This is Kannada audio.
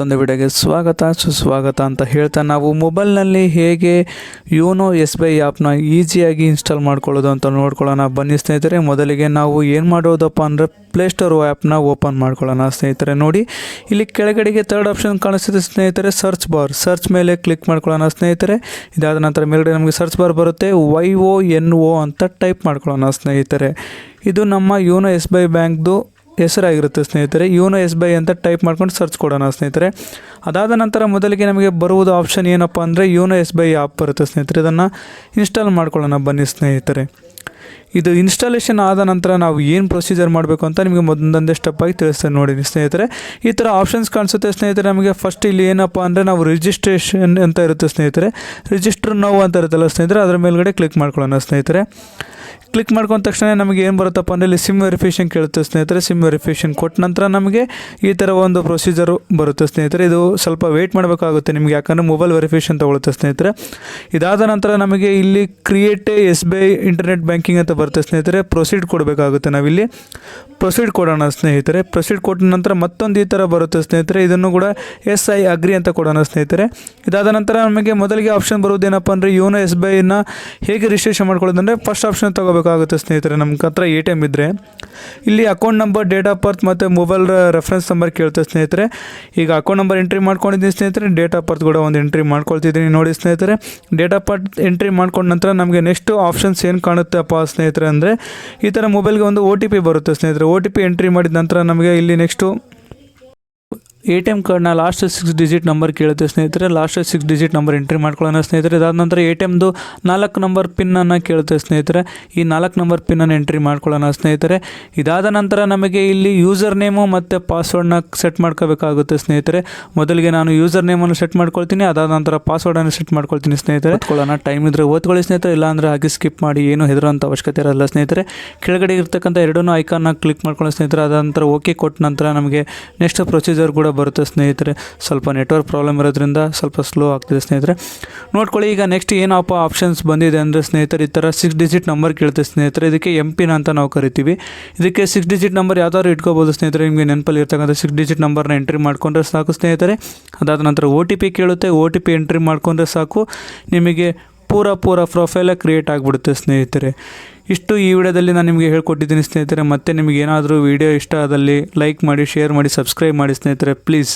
ಮತ್ತೊಂದು ವಿಡಿಯೋಗೆ ಸ್ವಾಗತ ಸುಸ್ವಾಗತ ಅಂತ ಹೇಳ್ತಾ ನಾವು ಮೊಬೈಲ್ನಲ್ಲಿ ಹೇಗೆ ಯೋನೋ ಎಸ್ ಬಿ ಐ ಆ್ಯಪ್ನ ಈಸಿಯಾಗಿ ಇನ್ಸ್ಟಾಲ್ ಮಾಡ್ಕೊಳ್ಳೋದು ಅಂತ ನೋಡ್ಕೊಳ್ಳೋಣ ಬನ್ನಿ ಸ್ನೇಹಿತರೆ. ಮೊದಲಿಗೆ ನಾವು ಏನು ಮಾಡೋದಪ್ಪ ಅಂದರೆ ಪ್ಲೇಸ್ಟೋರ್ ಆ್ಯಪ್ನ ಓಪನ್ ಮಾಡ್ಕೊಳ್ಳೋಣ ಸ್ನೇಹಿತರೆ. ನೋಡಿ ಇಲ್ಲಿ ಕೆಳಗಡೆಗೆ ಥರ್ಡ್ ಆಪ್ಷನ್ ಕಾಣಿಸ್ತಿದೆ ಸ್ನೇಹಿತರೆ, ಸರ್ಚ್ ಮೇಲೆ ಕ್ಲಿಕ್ ಮಾಡ್ಕೊಳ್ಳೋಣ ಸ್ನೇಹಿತರೆ. ಇದಾದ ನಂತರ ಮೇಲ್ಗಡೆ ನಮಗೆ ಸರ್ಚ್ ಬಾರ್ ಬರುತ್ತೆ, YONO ಅಂತ ಟೈಪ್ ಮಾಡ್ಕೊಳ್ಳೋಣ ಸ್ನೇಹಿತರೆ. ಇದು ನಮ್ಮ ಯೋನೋ ಎಸ್ ಬಿ ಐ ಬ್ಯಾಂಕ್ದು ಹೆಸರಾಗಿರುತ್ತೆ ಸ್ನೇಹಿತರೆ. ಯೋನೋ ಎಸ್ ಬಿ ಐ ಅಂತ ಟೈಪ್ ಮಾಡ್ಕೊಂಡು ಸರ್ಚ್ ಕೊಡೋಣ ಸ್ನೇಹಿತರೆ. ಅದಾದ ನಂತರ ಮೊದಲಿಗೆ ನಮಗೆ ಬರುವುದು ಆಪ್ಷನ್ ಏನಪ್ಪ ಅಂದರೆ YONO S B I app ಬರುತ್ತೆ ಸ್ನೇಹಿತರೆ. ಇದನ್ನು ಇನ್ಸ್ಟಾಲ್ ಮಾಡ್ಕೊಳ್ಳೋಣ ಬನ್ನಿ ಸ್ನೇಹಿತರೆ. ಇದು ಇನ್ಸ್ಟಾಲೇಷನ್ ಆದ ನಂತರ ನಾವು ಏನು ಪ್ರೊಸೀಜರ್ ಮಾಡಬೇಕು ಅಂತ ನಿಮಗೆ ಮೊದಲೊಂದೇ ಸ್ಟೆಪ್ ಆಗಿ ತಿಳಿಸ್ತೇನೆ ನೋಡಿ ಸ್ನೇಹಿತರೆ. ಈ ಥರ ಆಪ್ಷನ್ಸ್ ಕಾಣಿಸುತ್ತೆ ಸ್ನೇಹಿತರೆ. ನಮಗೆ ಫಸ್ಟ್ ಇಲ್ಲಿ ಏನಪ್ಪ ಅಂದರೆ ನಾವು ರಿಜಿಸ್ಟ್ರೇಷನ್ ಅಂತ ಇರುತ್ತೆ ಸ್ನೇಹಿತರೆ, ರಿಜಿಸ್ಟರ್ ನೌ ಅಂತ ಇರುತ್ತಲ್ಲ ಸ್ನೇಹಿತರೆ, ಅದರ ಮೇಲ್ಗಡೆ ಕ್ಲಿಕ್ ಮಾಡ್ಕೊಳ್ಳೋಣ ಸ್ನೇಹಿತರೆ. ಕ್ಲಿಕ್ ಮಾಡ್ಕೊಂಡ ತಕ್ಷಣ ನಮಗೆ ಏನು ಬರುತ್ತಪ್ಪ ಅಂದರೆ ಇಲ್ಲಿ ಸಿಮ್ ವೆರಿಫಿಕೇಷನ್ ಕೇಳುತ್ತೆ ಸ್ನೇಹಿತರೆ. ಸಿಮ್ ವೆರಿಫಿಕೇಷನ್ ಕೊಟ್ಟ ನಂತರ ನಮಗೆ ಈ ಥರ ಒಂದು ಪ್ರೊಸೀಜರು ಬರುತ್ತೆ ಸ್ನೇಹಿತರೆ. ಇದು ಸ್ವಲ್ಪ ವೆಯ್ಟ್ ಮಾಡಬೇಕಾಗುತ್ತೆ ನಿಮಗೆ, ಯಾಕಂದರೆ ಮೊಬೈಲ್ ವೆರಿಫಿಕೇಷನ್ ತೊಗೊಳುತ್ತೆ ಸ್ನೇಹಿತರೆ. ಇದಾದ ನಂತರ ನಮಗೆ ಇಲ್ಲಿ create S B I internet banking ಅಂತ ಬರುತ್ತೆ ಸ್ನೇಹಿತರೆ. ಪ್ರೊಸೀಡ್ ಕೊಡಬೇಕಾಗುತ್ತೆ. ನಾವಿಲ್ಲಿ ಪ್ರೊಸೀಡ್ ಕೊಡೋಣ ಸ್ನೇಹಿತರೆ. ಪ್ರೊಸೀಡ್ ಕೊಟ್ಟ ನಂತರ ಮತ್ತೊಂದು ಈ ಥರ ಬರುತ್ತೆ ಸ್ನೇಹಿತರೆ. ಇದನ್ನು ಕೂಡ ಎಸ್ ಐ ಅಗ್ರಿ ಅಂತ ಕೊಡೋಣ ಸ್ನೇಹಿತರೆ. ಇದಾದ ನಂತರ ನಮಗೆ ಮೊದಲಿಗೆ ಆಪ್ಷನ್ ಬರೋದೇನಪ್ಪ ಅಂದರೆ ಯೋನೋ ಎಸ್ ಬಿ ಐನ ಹೇಗೆ ರಿಜಿಸ್ಟ್ರೇಷನ್ ಮಾಡ್ಕೊಳ್ಳೋದಂದರೆ ಫಸ್ಟ್ ಆಪ್ಷನ್ ತೊಗೋಬೇಕಾಗುತ್ತೆ ಸ್ನೇಹಿತರೆ. ನಮ್ಮ ಹತ್ರ ATM ಇದ್ದರೆ ಇಲ್ಲಿ account number, date of birth ಮತ್ತು ಮೊಬೈಲ್ ರೆಫರೆನ್ಸ್ ನಂಬರ್ ಕೇಳ್ತೇವೆ ಸ್ನೇಹಿತರೆ. ಈಗ ಅಕೌಂಟ್ ನಂಬರ್ ಎಂಟ್ರಿ ಮಾಡ್ಕೊಂಡಿದ್ದೀನಿ ಸ್ನೇಹಿತರೆ. ಡೇಟ್ ಆಫ್ ಬರ್ತ್ ಕೂಡ ಒಂದು ಎಂಟ್ರಿ ಮಾಡ್ಕೊಳ್ತಿದ್ದೀನಿ ನೋಡಿ ಸ್ನೇಹಿತರೆ. ಡೇಟ್ ಆಫ್ ಬರ್ತ್ ಎಂಟ್ರಿ ಮಾಡ್ಕೊಂಡ ನಂತರ ನಮಗೆ ನೆಕ್ಸ್ಟ್ ಆಪ್ಷನ್ಸ್ ಏನು ಕಾಣುತ್ತಪ್ಪ ಸ್ನೇಹಿತರೆ ಅಂದರೆ ಈ ಥರ ಮೊಬೈಲ್ಗೆ ಒಂದು OTP ಬರುತ್ತೆ ಸ್ನೇಹಿತರೆ. OTP ಎಂಟ್ರಿ ಮಾಡಿದ ನಂತರ ನಮಗೆ ಇಲ್ಲಿ ನೆಕ್ಸ್ಟು ATM ಕಾರ್ಡ್ನ ಲಾಸ್ಟ್ 6 ಡಿಜಿಟ್ ನಂಬರ್ ಕೇಳುತ್ತೆ ಸ್ನೇಹಿತರೆ. ಲಾಸ್ಟ್ 6 ಡಿಜಿಟ್ ನಂಬರ್ ಎಂಟ್ರಿ ಮಾಡ್ಕೊಳ್ಳೋಣ ಸ್ನೇಹಿತರೆ. ಇದಾದ ನಂತರ ATMದು 4 ನಂಬರ್ ಪಿನ್ನನ್ನು ಕೇಳುತ್ತೆ ಸ್ನೇಹಿತರೆ. ಈ 4 ನಂಬರ್ ಪಿನ್ನನ್ನು ಎಂಟ್ರಿ ಮಾಡ್ಕೊಳ್ಳೋಣ ಸ್ನೇಹಿತರೆ. ಇದಾದ ನಂತರ ನಮಗೆ ಇಲ್ಲಿ ಯೂಸರ್ ನೇಮು ಮತ್ತು ಪಾಸ್ವರ್ಡ್ನ ಸೆಟ್ ಮಾಡ್ಕೋಬೇಕಾಗುತ್ತೆ ಸ್ನೇಹಿತರೆ. ಮೊದಲಿಗೆ ನಾನು ಯೂಸರ್ ನೇಮನ್ನು ಸೆಟ್ ಮಾಡ್ಕೊಳ್ತೀನಿ, ಅದಾದ ನಂತರ ಪಾಸ್ವರ್ಡನ್ನು ಸೆಟ್ ಮಾಡ್ಕೊಳ್ತೀನಿ ಸ್ನೇಹಿತರೆ. ಓದ್ಕೊಳ್ಳೋಣ, ಟೈಮ್ ಇದ್ದರೆ ಓದ್ಕೊಳ್ಳಿ ಸ್ನೇಹಿತರೆ, ಇಲ್ಲಾಂದರೆ ಹಾಗೆ ಸ್ಕಿಪ್ ಮಾಡಿ, ಏನು ಹೆದರೋಂಥ ಅವಶ್ಯಕತೆ ಇರಲ್ಲ ಸ್ನೇಹಿತರೆ. ಕೆಳಗಡೆ ಇರ್ತಕ್ಕಂಥ ಎರಡೂ ಐಕಾನ್ನ ಕ್ಲಿಕ್ ಮಾಡ್ಕೊಳ್ಳೋ ಸ್ನೇಹಿತರೆ. ಅದಾದ ನಂತರ ಓಕೆ ಕೊಟ್ಟ ನಂತರ ನಮಗೆ ನೆಕ್ಸ್ಟ್ ಪ್ರೊಸೀಜರ್ ಕೂಡ ಬರುತ್ತೆ ಸ್ನೇಹಿತರೆ. ಸ್ವಲ್ಪ ನೆಟ್ವರ್ಕ್ ಪ್ರಾಬ್ಲಮ್ ಇರೋದ್ರಿಂದ ಸ್ವಲ್ಪ ಸ್ಲೋ ಆಗ್ತಿದೆ ಸ್ನೇಹಿತರೆ, ನೋಡ್ಕೊಳ್ಳಿ. ಈಗ ನೆಕ್ಸ್ಟ್ ಏನಪ್ಪ ಆಪ್ಷನ್ಸ್ ಬಂದಿದೆ ಅಂದರೆ ಸ್ನೇಹಿತರೆ, ಈ ಥರ 6 ಡಿಜಿಟ್ ನಂಬರ್ ಕೇಳುತ್ತೆ ಸ್ನೇಹಿತರೆ. ಇದಕ್ಕೆ MPIN ಅಂತ ನಾವು ಕರಿತೀವಿ. ಇದಕ್ಕೆ 6 ಡಿಜಿಟ್ ನಂಬರ್ ಯಾವ್ದಾದ್ರು ಇಟ್ಕೋಬೋದು ಸ್ನೇಹಿತರೆ. ನಿಮಗೆ ನೆನಪಲ್ಲಿ ಇರ್ತಕ್ಕಂಥ 6 ಡಿಜಿಟ್ ನಂಬರ್ನ ಎಂಟ್ರಿ ಮಾಡ್ಕೊಂಡ್ರೆ ಸಾಕು ಸ್ನೇಹಿತರೆ. ಅದಾದ ನಂತರ OTP ಕೇಳುತ್ತೆ. OTP ಎಂಟ್ರಿ ಮಾಡ್ಕೊಂಡ್ರೆ ಸಾಕು, ನಿಮಗೆ ಪೂರ ಪ್ರೊಫೈಲ ಕ್ರಿಯೇಟ್ ಆಗಿಬಿಡುತ್ತೆ ಸ್ನೇಹಿತರೆ. ಇಷ್ಟು ಈ ವಿಡಿಯೋದಲ್ಲಿ ನಾನು ನಿಮಗೆ ಹೇಳ್ಕೊಟ್ಟಿದ್ದೀನಿ ಸ್ನೇಹಿತರೆ. ಮತ್ತೆ ನಿಮಗೆ ಏನಾದರೂ ವಿಡಿಯೋ ಇಷ್ಟ ಆದಲ್ಲಿ ಲೈಕ್ ಮಾಡಿ, ಶೇರ್ ಮಾಡಿ, ಸಬ್ಸ್ಕ್ರೈಬ್ ಮಾಡಿ ಸ್ನೇಹಿತರೆ ಪ್ಲೀಸ್.